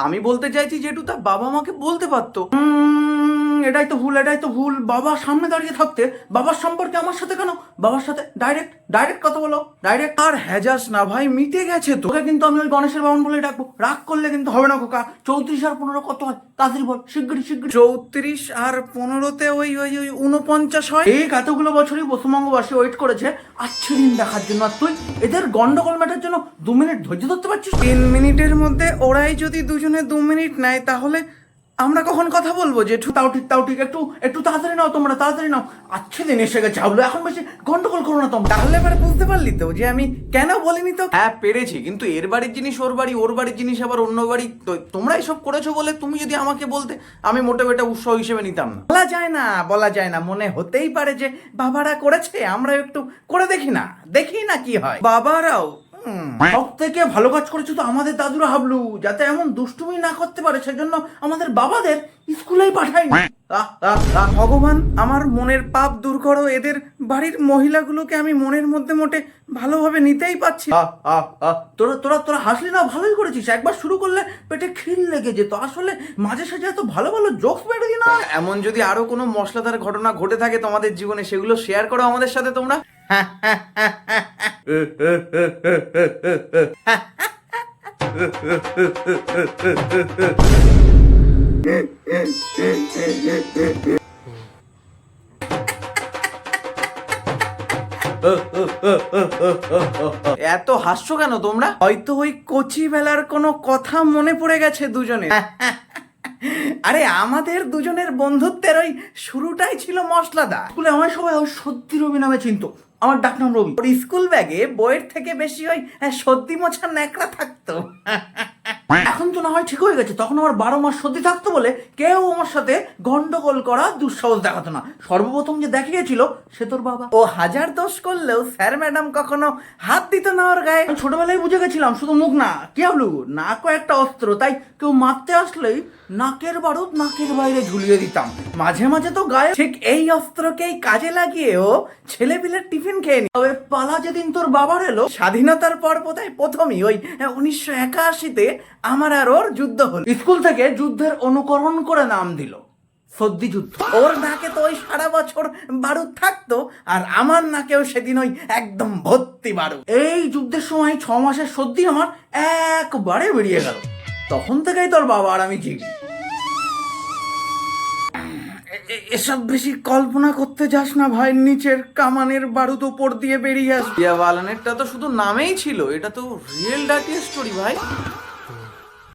আমি বলতে চাইছি যেটু তার বাবা মাকে বলতে পারতো। এটাই তো ভুল, এটাই তো ভুল। বাবা সামনে দাঁড়িয়ে থাকতে বাবার সম্পর্কে আমার সাথে কেন? বাবার সাথে ডাইরেক্ট ডাইরেক্ট কথা বলো, ডাইরেক্ট। আর হ্যাজাস না ভাই, মিটে গেছে তো। ওকে কিন্তু আমি ওই গণেশের বাবন বলে ডাকবো, রাগ করলে কিন্তু হবে না খোকা। 34 আর 15 কত হয় তাড়াতাড়ি বল, শিগগিরি শিগগিরি। 34 আর 15-তে ওই ওই ওই 49 হয়। এই এতগুলো বছরই পশ্চিমবঙ্গবাসী ওয়েট করেছে আচ্ছা দিন দেখার জন্য, আর তুই এদের গন্ডগোল মেটার জন্য 2 মিনিট ধৈর্য ধরতে পারছিস? 3 মিনিটের মধ্যে ওরাই যদি দুজনে 2 মিনিট নেয় তাহলে আমরা কখন কথা বলবো? যে তাও ঠিক তাও ঠিক, একটু একটু তাড়াতাড়ি নাও তোমরা, তাড়াতাড়ি নাও। আচ্ছা দিন এসে গেছে, হাবলো এখন বেশি গন্ডগোল করো না তোমরা। তাহলে এবারে বুঝতে পারলি তো যে আমি কেন বলিনি তো? হ্যাঁ পেরেছি, কিন্তু এর বাড়ির জিনিস ওর বাড়ি, ওর বাড়ির জিনিস আবার অন্য বাড়ি। তো তোমরা এসব করেছো বলে তুমি যদি আমাকে বলতে, আমি মোটেও এটা উৎসাহ হিসেবে নিতাম না। বলা যায় না, বলা যায় না, মনে হতেই পারে যে বাবারা করেছে, আমরা একটু করে দেখি না, দেখি না কি হয়। বাবারাও সব থেকে ভালো কাজ করেছে তো আমাদের দাদুরা, হাবলু, যাতে এমন দুষ্টুমি না করতে পারে সেজন্য আমাদের বাবাদের স্কুলেই পাঠায়নি। ভগবান আমার মনের পাপ দূর করো, এদের বাড়ির মহিলাগুলোকে আমি মনের মধ্যে মোটে ভালোভাবে নিতেই পারছি। তোরা তোরা তোরা হাসলি না, ভালোই করেছিস। একবার শুরু করলে পেটে খিল লেগে যেত। আসলে মাঝে সাঝে এত ভালো ভালো জোকস বেরোই না। এমন যদি আরো কোনো মশলাদার ঘটনা ঘটে থাকে তোমাদের জীবনে, সেগুলো শেয়ার করো আমাদের সাথে তোমরা। এত হাসছো কেন তোমরা? হয়তো ওই কচি বেলার কোনো কথা মনে পড়ে গেছে দুজনে। আরে আমাদের দুজনের বন্ধুত্বের ওই শুরুটাই ছিল মশলাদা। স্কুলে আমার সবাই ওই সত্যি রবি নামে চিনতো, আমার ডাকনাম রবি। ওর স্কুল ব্যাগে বইয়ের থেকে বেশি ওই সর্দি মোছা ন্যাকড়া থাকতো। এখন তো না হয় ঠিক হয়ে গেছে, তখন আমার 12 মাস সর্দি থাকতো বলে কেউ আমার সাথে গন্ডগোল করা দুঃসাহস দেখাতো না। সর্বপ্রথম যে দেখিয়েছিল সে তোর বাবা। ও হাজার দোষ করলেও স্যার ম্যাডাম কখনো হাত দিত না ওর গায়ে। ছোটবেলায় বুঝে গেছিলাম শুধু মুখ না, কি হলো, নাকও একটা অস্ত্র, তাই কেউ মারতে আসলেই নাকের বারুদ নাকের বাইরে ঝুলিয়ে দিতাম। মাঝে মাঝে তো গায়ে ঠিক এই অস্ত্রকেই কাজে লাগিয়ে ও ছেলেপিলের টিফিন খেয়ে নি। তবে পালা যেদিন তোর বাবার এলো, স্বাধীনতার পর বোধহয় প্রথমই ওই 1981-তে আমার আর ওর যুদ্ধ হলো। স্কুল থেকে যুদ্ধের অনুকরণ করে নাম দিল সর্দি যুদ্ধ। ওর নাকে তো ওই সারা বছর বারুদ থাকতো, আর আমার নাকেও সেদিন ওই একদম ভর্তি বারুদ। এই যুদ্ধের সময় 6 মাসের সর্দি আমার একবারে বেরিয়ে গেল। তখন থেকেই তোর বাবা আর আমি জিগি। এসব বেশি কল্পনা করতে যাস না ভাই, নিচের কামানের বারুদ উপর দিয়ে বেরিয়ে আসবে। বালানেরটা তো শুধু নামেই ছিল, এটা তো রিয়েল ডার্টি স্টোরি ভাই।